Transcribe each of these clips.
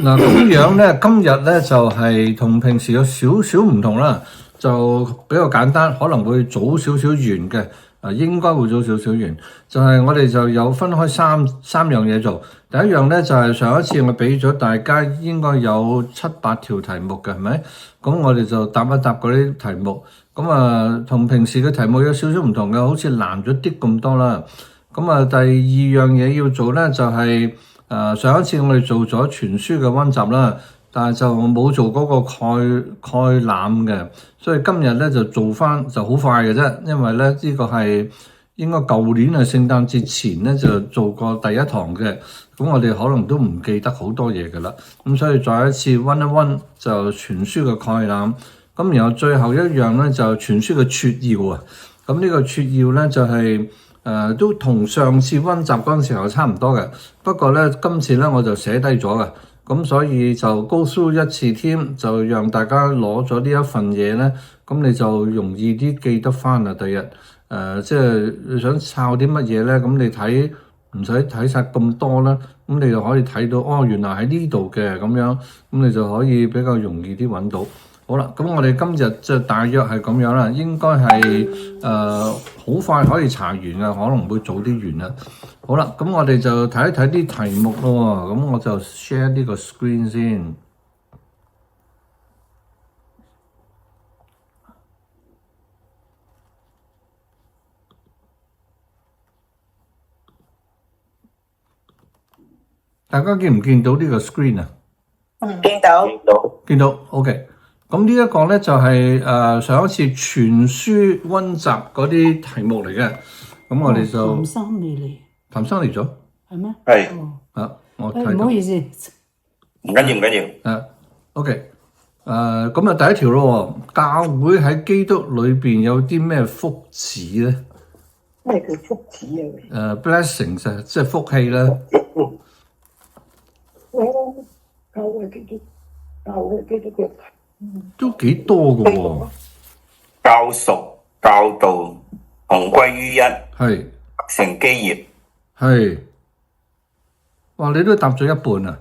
嗱咁樣咧，今日咧就係同平時有少少唔同啦，就比較簡單，可能會早少少完嘅，應該會早少少完。就係我哋就有分開三樣嘢做。第一樣咧就係上一次我俾咗大家應該有7-8條題目嘅，係咪？咁我哋就答一答嗰啲題目。咁同平時嘅題目有少少唔同嘅，好似難咗啲咁多啦。咁第二樣嘢要做咧就係上一次我哋做咗全書嘅溫習啦，但係就冇做嗰個概覽嘅，所以今日咧就做翻就好快嘅啫，因為咧呢個係應該舊年嘅聖誕節前咧就做過第一堂嘅，咁我哋可能都唔記得好多嘢㗎啦，咁所以再一次溫一溫就全書嘅概覽，咁然後最後一樣咧就全書嘅撮要啊，咁呢個撮要咧就係都同上次溫習嗰陣時候差唔多嘅，不過咧今次咧我就寫低咗嘅，咁所以就go through一次添，就讓大家攞咗呢一份嘢咧，咁你就容易啲記得翻啦。第日即係你想抄啲乜嘢咧，咁你睇唔使睇晒咁多啦，咁你就可以睇到哦，原來喺呢度嘅咁樣，咁你就可以比較容易啲揾到。好啦，咁我哋今日就大約係咁樣啦，應該係好快可以查完嘅，可能會早啲完啦。好啦，咁我哋就睇一睇啲題目咯。咁我就 share 呢個 screen 先。大家見唔見到呢個 screen 啊？見到。見到 OK。咁呢一個咧就係上一次全書溫習嗰啲題目嚟嘅。咁我哋就譚生未嚟。譚生嚟咗？係咩？係。我睇到。唔好意思。唔緊要。OK。咁第一條咯，教會喺基督裏邊有啲咩福祉咧？咩叫福祉啊？blessings 即係福氣啦。教會基督嘅都幾多㗎喎。教贖、教導同歸於一，係成基業。係。哇！你都答咗一半啊，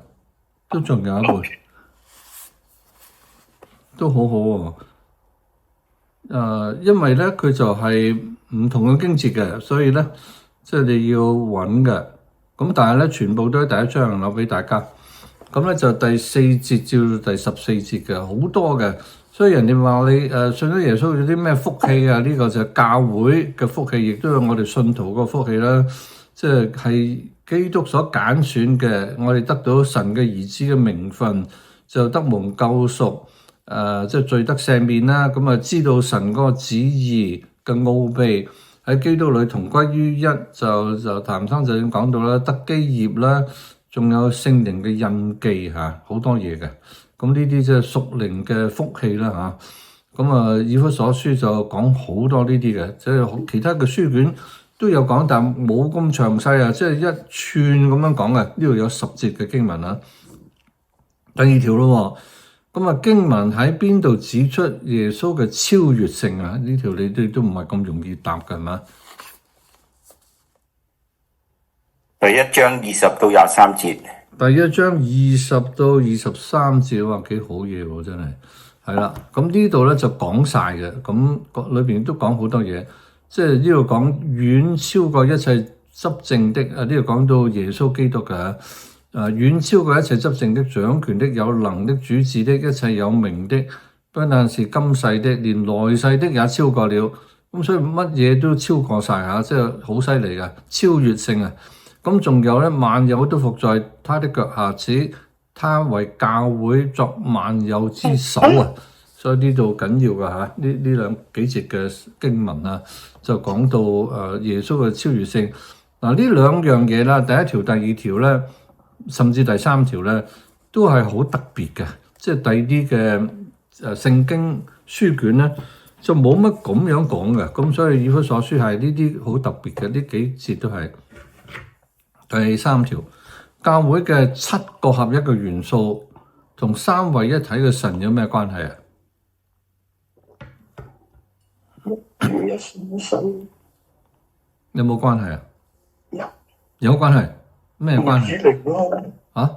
都仲有一半，都好好喎。因為咧佢就係唔同嘅經節嘅，所以咧即係你要揾嘅。咁但係咧全部都喺第一章留俾大家。咁咧就第4節至到第14節嘅，好多嘅。所以人哋話你信咗耶穌有啲咩福氣啊？呢個就係教會嘅福氣，亦都有我哋信徒個福氣啦。即係基督所揀選嘅，我哋得到神嘅兒子嘅名分，就得蒙救贖，即係罪得赦免啦。咁知道神嗰個旨意嘅奧秘喺基督裏同歸於一，就譚生就已經講到啦，得基業啦。仲有聖靈嘅印記嚇，好多嘢嘅。咁呢啲即係屬靈嘅福氣啦嚇。咁以弗所書就講好多呢啲嘅，即係其他嘅書卷都有講，但冇咁詳細啊，即係一串咁樣講嘅。呢度有10節嘅經文啊。第二條咯，咁經文喺邊度指出耶穌嘅超越性啊？呢條你都唔係咁容易答嘅係嘛？第1章20到23節。第1章20到23節，哇，幾好嘢喎，真係。係啦，咁呢度咧就講晒嘅，咁裏邊都講好多嘢，即係呢度講遠超過一切執政的，呢度講到耶穌基督嘅，遠超過一切執政的、掌權的、有能的、主治的、一切有名的，不但是今世的，連來世的也超過了。咁所以乜嘢都超過晒嚇，即係好犀利嘅超越性啊！咁仲有咧，萬有都伏在他的腳下，指他為教會作萬有之首啊！所以呢度緊要㗎嚇，呢兩幾節嘅經文啊，就講到耶穌嘅超越性。嗱，呢兩樣嘢啦，第一條、第二條咧，甚至第3條咧，都係好特別嘅，即係第二啲嘅聖經書卷咧，就冇乜咁樣講嘅。咁所以以弗所書係呢啲好特別嘅，呢幾節都係。第3條，教會嘅7個合一嘅元素同三位一體嘅神有咩關係啊？有冇關係啊？有關係，咩關係？啊？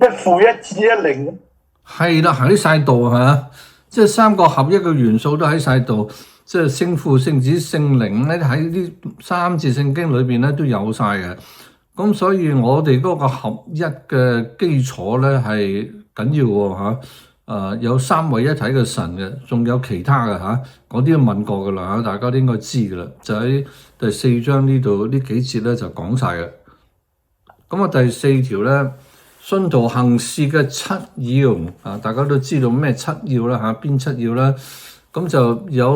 一負一至一零。係啦，喺晒度嚇，即係三個合一嘅元素都喺晒度，即係聖父、聖子、聖靈咧喺呢三字聖經裏邊咧都有晒嘅。咁所以我哋嗰個合一嘅基礎咧係緊要喎嚇。有三位一體嘅神嘅，仲有其他嘅嚇，嗰啲都問過噶啦嚇，大家都應該知噶啦。就喺第4章呢度呢幾節咧就講晒嘅。咁啊第4條咧，信徒行事嘅七要啊，大家都知道咩七要啦嚇，邊七要啦？咁就有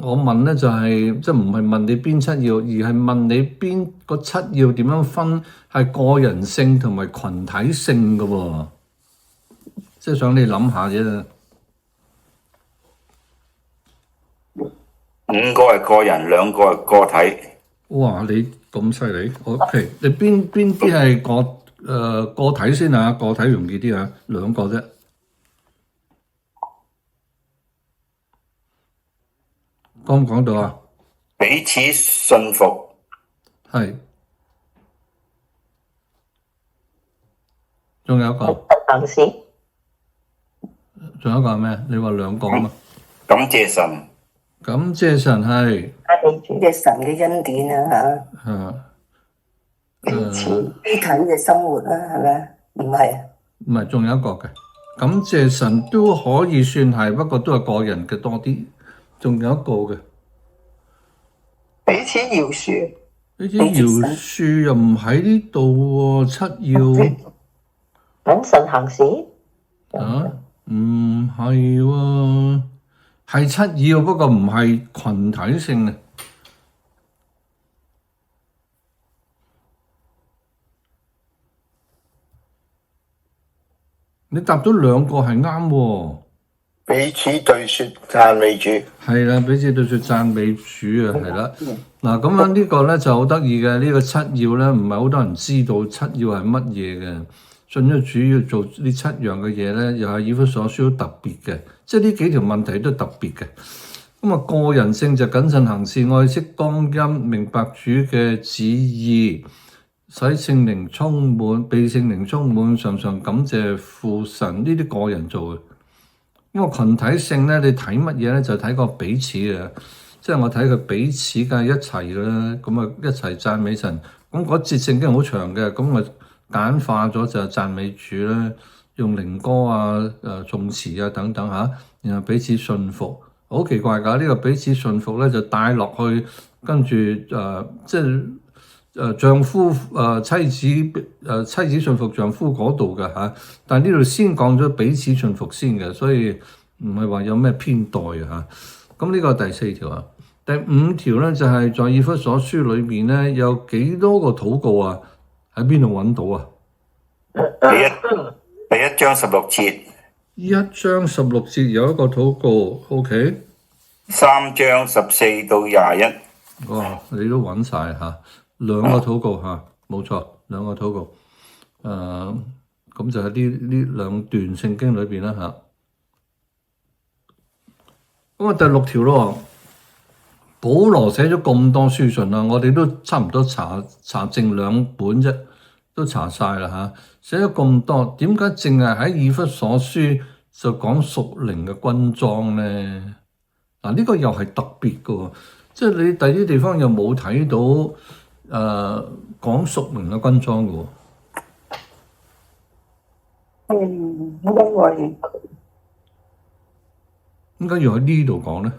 我問咧就係即係唔係問你邊七要，而係問你邊個七要點樣分係個人性同埋群體性嘅喎。即係想你諗下啫。五個係個人，兩個係個體。哇！你咁犀利，OK？你邊啲係個體先啊？個體容易啲啊，兩個啫。講唔講到啊？彼此信服。係。仲有一個。行事。仲有一個係咩？你話兩個啊嘛？感謝神。感謝神係。你主嘅神嘅恩典啊嚇。彼此體嘅生活啦，係咪？唔係啊？唔係，仲有一個嘅。感謝神都可以算係，不過都係個人嘅多啲。仲有一個嘅。彼此饒恕。呢啲饒恕又唔喺呢度喎，七要。謹慎行事。啊？唔係喎，係七要，不過唔係群體性啊。你答咗兩個係啱喎。彼此對説讚美主。係啦，彼此對説讚美主啊，係啦。嗱，咁樣呢個咧就好得意嘅，呢個七要咧唔係好多人知道七要係乜嘢嘅。信咗主要做呢七樣嘅嘢咧，又係以弗所書特別嘅，即係呢幾條問題都特別嘅。咁啊，個人性就謹慎行事，愛惜光陰，明白主嘅旨意，使聖靈充滿，被聖靈充滿，常常感謝父神，呢啲個人做嘅。咁啊，群體性咧，你睇乜嘢咧？就睇個彼此啊，即係我睇佢彼此梗係一齊啦，咁啊一齊讚美神。咁嗰節聖經好長嘅，咁啊簡化咗就係讚美主啦，用靈歌啊、頌詞啊等等嚇，然後彼此信服。好奇怪㗎，呢個彼此信服咧就帶落去，跟住即係丈夫妻子信服丈夫嗰度嘅嚇，但係呢度先講咗彼此信服先嘅，所以唔係話有咩偏待啊嚇。咁呢個第4條啊，第5條咧就係在以弗所書裏邊咧有幾多個禱告啊？喺邊度揾到啊？第一章16節。1章16節有一個禱告 ，OK。3章14到21。哇！你都揾晒嚇，兩個禱告嚇，冇錯，兩個禱告。咁就喺呢兩段聖經裏邊啦嚇。咁啊，第6條咯，保羅寫咗咁多書信啦，我哋都差唔多查剩2本啫，都查晒啦嚇。寫咗咁多，點解淨係喺以弗所書就講屬靈嘅軍裝咧？嗱，呢個又係特別嘅喎，即係你第啲地方又冇睇到講屬靈嘅軍裝嘅喎。點解要喺呢度講咧？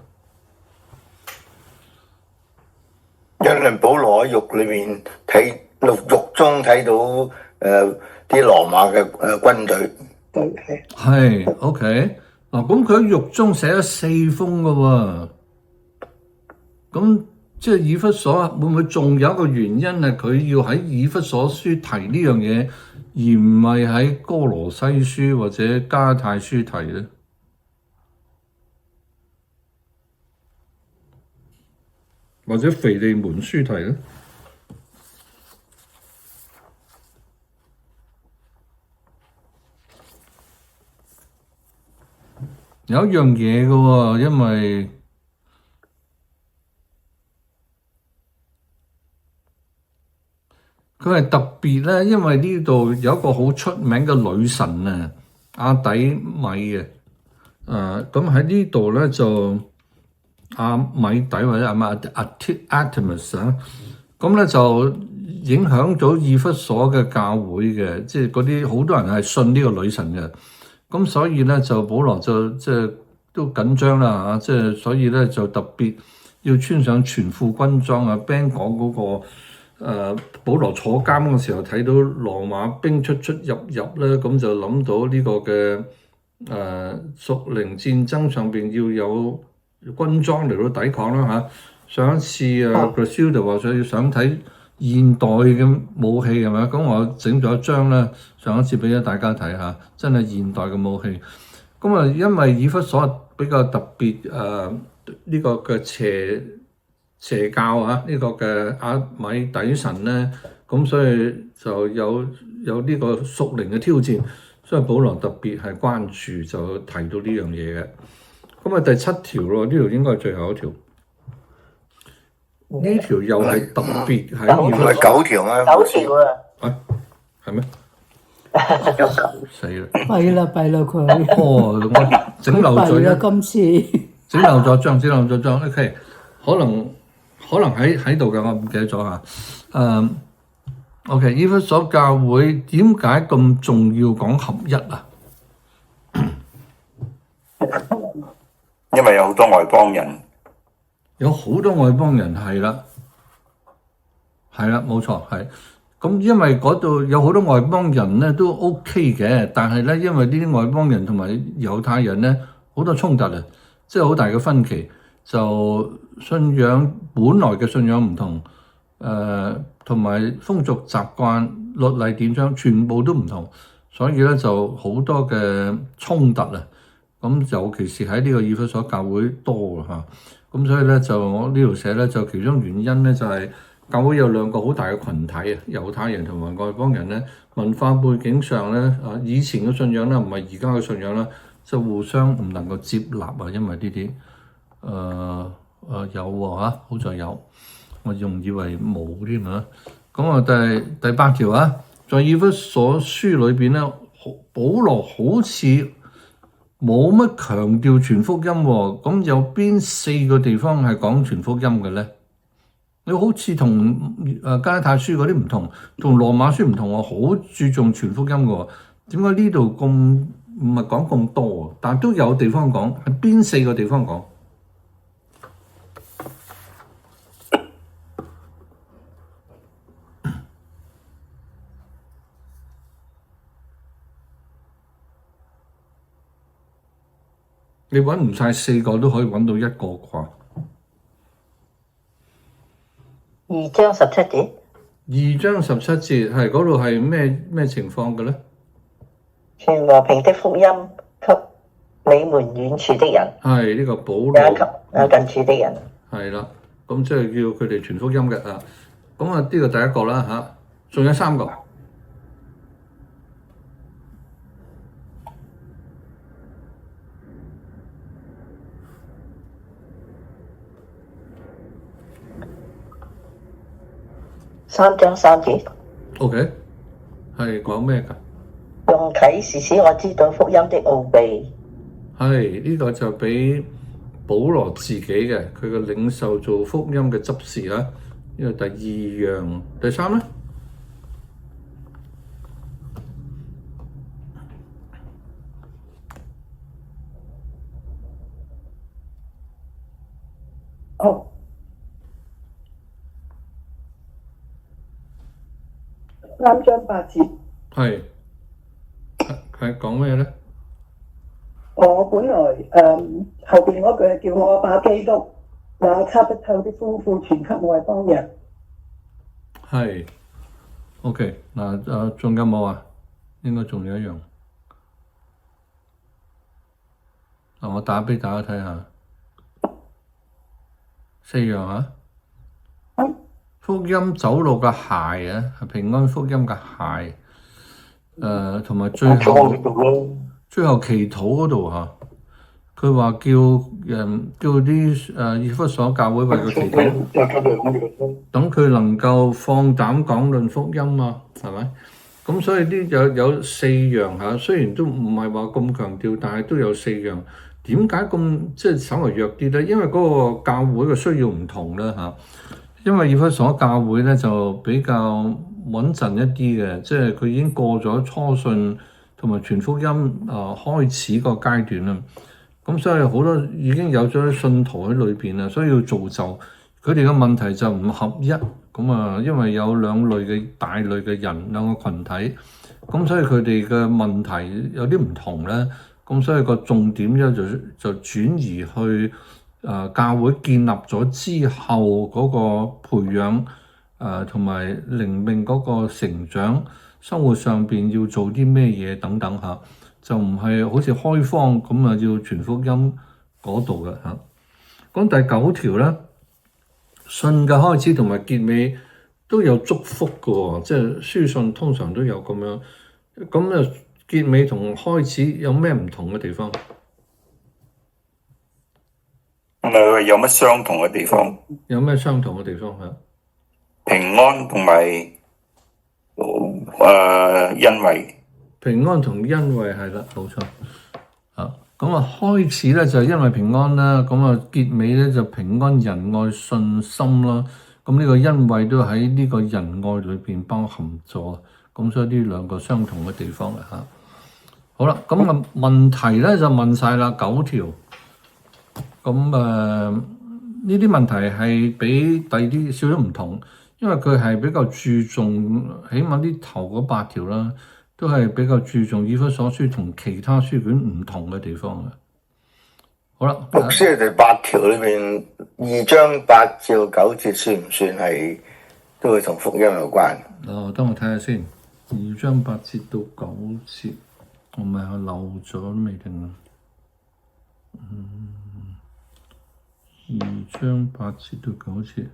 因為保羅喺獄裏面睇獄中睇到啲羅馬嘅軍隊。係 OK 嗱，咁佢喺獄中寫咗4封嘅喎，咁即係以弗所會唔會仲有一個原因係佢要喺以弗所書提呢樣嘢，而唔係喺哥羅西書或者加太書提咧？或者腓利門書提咧？有一樣嘢嘅喎，因為佢係特別咧，因為呢度有一個好出名嘅女神啊，阿底米嘅。咁喺呢度咧就阿米底或者阿 Artemis 啊，咁咧就影響咗以弗所嘅教會嘅，即係嗰啲好多人係信呢個女神嘅。咁所以咧就保羅就即係都緊張啦嚇，即係所以咧就特別要穿上全副軍裝啊。Ben 講嗰個保羅坐監嘅時候睇到羅馬兵出出入入咧，咁就諗到呢個嘅屬靈戰爭上邊要有軍裝嚟到抵抗啦嚇。上一次Graciela 就話想睇現代嘅武器係咪？咁我整咗一張咧，上一次俾咗大家睇下，真係現代嘅武器。咁啊，因為以弗所比較特別呢個嘅邪教啊，呢個嘅阿米底神咧，咁所以就有呢個屬靈嘅挑戰，所以保羅特別係關注就提到呢樣嘢嘅。咁啊，第7條咯，呢條應該係最後一條。呢條又係特別喺唔係9條啊9條啊，係咩？有9。死啦！弊啦佢。我整漏咗弊啦今次。整漏咗張。OK， 可能喺度嘅，我唔記得咗嚇。OK， 以弗所教會點解咁重要講合一啊？因為有好多外邦人，有好多外邦人係啦，冇錯係。咁因為嗰度有好多外邦人咧都 OK 嘅，但係咧因為呢啲外邦人同埋猶太人咧好多衝突啊，即係好大嘅分歧，就信仰本來嘅信仰唔同，同埋風俗習慣、律例典章全部都唔同，所以咧就好多嘅衝突啊。咁尤其是喺呢個以弗所教會多嚇，咁所以咧就我呢度寫咧就其中原因咧就係教會有2個好大嘅群體啊，猶太人同埋外邦人咧，文化背景上咧以前嘅信仰咧唔係而家嘅信仰啦，就互相唔能夠接納啊，因為呢啲有喎嚇，好在有，我仲以為冇添啊。咁啊第8條啊，在以弗所書裏邊咧，保羅好似冇乜強調傳福音喎，咁有邊4個地方係講傳福音嘅咧？你好似同加拉太書嗰啲唔同，同羅馬書唔同喎，好注重傳福音嘅喎。點解呢度咁唔係講咁多啊？但都有地方講，係邊4個地方講？你揾唔晒4個都可以揾到1個啩2章17節。2章17節係嗰度係咩情況嘅咧？傳和平的福音給你們遠處的人，係呢個保羅也給近處的人。係啦，咁即係叫佢哋傳福音嘅啊。咁啊，呢個第一個啦嚇，仲有3個。3章3節。OK，係講咩㗎？用啟示使我知道福音的奧秘。係呢個就俾保羅自己嘅，佢嘅領袖做福音嘅執事啦。呢個第2樣，第3咧？好。3章8節。係講咩咧？我本來後邊嗰句叫我把基督那測不透的豐富傳給外邦人。係 OK 嗱，仲有冇啊？應該仲有一樣。我打俾大家睇下，4樣啊。福音走路嘅鞋啊，係平安福音嘅鞋。同埋最後祈禱嗰度嚇，佢話叫啲以弗所教會為佢祈禱，等佢能夠放膽講論福音啊，係咪？咁所以有4樣嚇，雖然都唔係話咁強調，但係都有4樣。點解咁即係稍微弱啲咧？因為嗰個教會嘅需要唔同啦嚇。因為以弗所教會咧就比較穩陣一啲嘅，即係佢已經過咗初信同埋傳福音開始個階段啦。咁所以好多已經有咗信徒喺裏邊啦，所以要造就佢哋嘅問題就唔合一。咁啊，因為有兩類嘅大類嘅人，兩個群體，咁所以佢哋嘅問題有啲唔同咧。咁所以個重點咧就轉移去教會建立咗之後嗰個培養同埋靈命嗰個成長，生活上邊要做啲咩嘢等等嚇，就唔係好似開荒咁啊，要傳福音嗰度嘅嚇。咁第9條咧，信嘅開始同埋結尾都有祝福嘅喎，即係書信通常都有咁樣。咁啊結尾同開始有咩唔同嘅地方？有乜相同嘅地方？有咩相同嘅地方嚇？平安同埋恩惠。平安同恩惠係啦，冇錯。咁啊開始咧就因為平安啦，咁啊結尾咧就平安仁愛信心啦。咁呢個恩惠都喺呢個仁愛裏邊包含咗。咁所以呢兩個相同嘅地方啦嚇。好啦，咁啊問題咧就問晒啦，9條。咁呢啲問題係比第二啲少少唔同，因為佢係比較注重，起碼啲頭嗰8條啦，都係比較注重以弗所書同其他書卷唔同嘅地方嘅。好啦，牧師第8條裏邊2章8至9節算唔算係都會同福音有關？等我睇下先，2章8節到9節，我咪係漏咗都未定啊。2章8節到9節。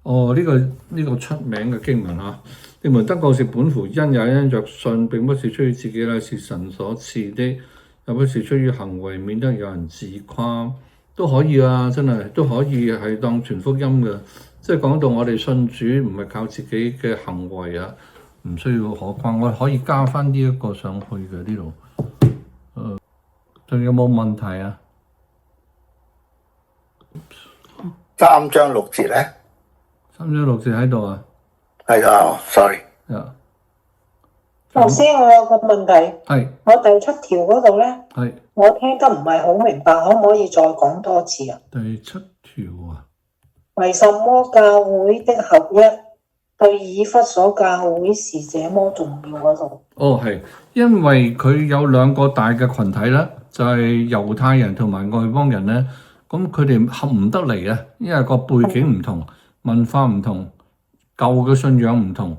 呢個出名嘅經文嚇，你們得救是本乎恩，也因着信，並不是出於自己，乃是神所賜的，又不是出於行為，免得有人自誇。都可以啊，真係都可以係當傳福音嘅。即係講到我哋信主唔係靠自己嘅行為啊，唔需要可誇。我可以加翻呢一個上去嘅呢度。仲有冇問題啊3章6節咧？3章6節喺度啊？係啊，sorry。老師，我有個問題。係。我第7條嗰度咧，係。我聽得唔係好明白，可唔可以再講多次啊？第7條啊？為什麼教會的合一對以弗所教會是這麼重要嗰度？係，因為佢有兩個大嘅群體啦，就係猶太人同埋外邦人咧。咁佢哋合唔得嚟啊，因為個背景唔同，文化唔同，舊嘅信仰唔同。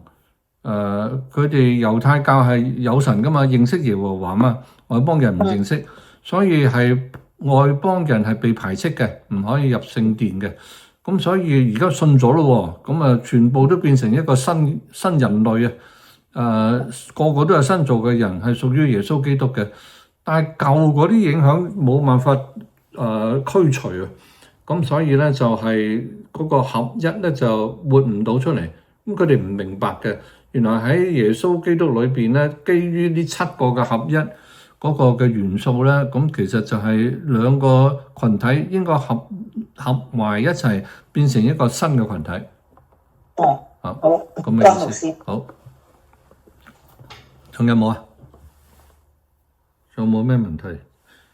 佢哋猶太教係有神噶嘛，認識耶和華嘛，外邦人唔認識，所以係外邦人係被排斥嘅，唔可以入聖殿嘅。咁所以而家信咗咯喎，咁啊全部都變成一個新人類啊！個個都係新造嘅人，係屬於耶穌基督嘅。但係舊嗰啲影響冇辦法驅除啊！咁所以咧就係嗰個合一咧就活唔到出嚟。咁佢哋唔明白嘅，原來喺耶穌基督裏邊咧，基於呢7個嘅合一嗰個嘅元素咧，咁其實就係兩個群體應該合埋一齊，變成一個新嘅群體。好，咁嘅意思。好，仲有冇啊？仲有冇咩問題？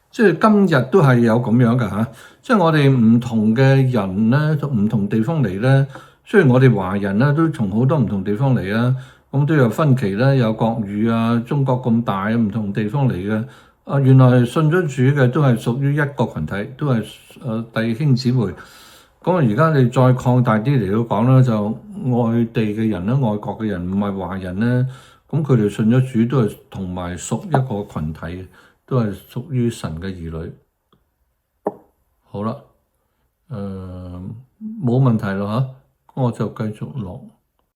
即係今日都係有咁樣嘅嚇，即係我哋唔同嘅人咧，唔同地方嚟咧。雖然我哋華人咧都從好多唔同地方嚟啊，咁都有分歧啦，有國語啊，中國咁大唔同地方嚟嘅。原來信咗主嘅都係屬於一個群體，都係弟兄姊妹。咁而家你再擴大啲嚟到講啦，就外地嘅人啦，外國嘅人唔係華人咧，咁佢哋信咗主都係同埋屬一個群體，都係屬於神嘅兒女。好啦，冇問題咯嚇，我就繼續落。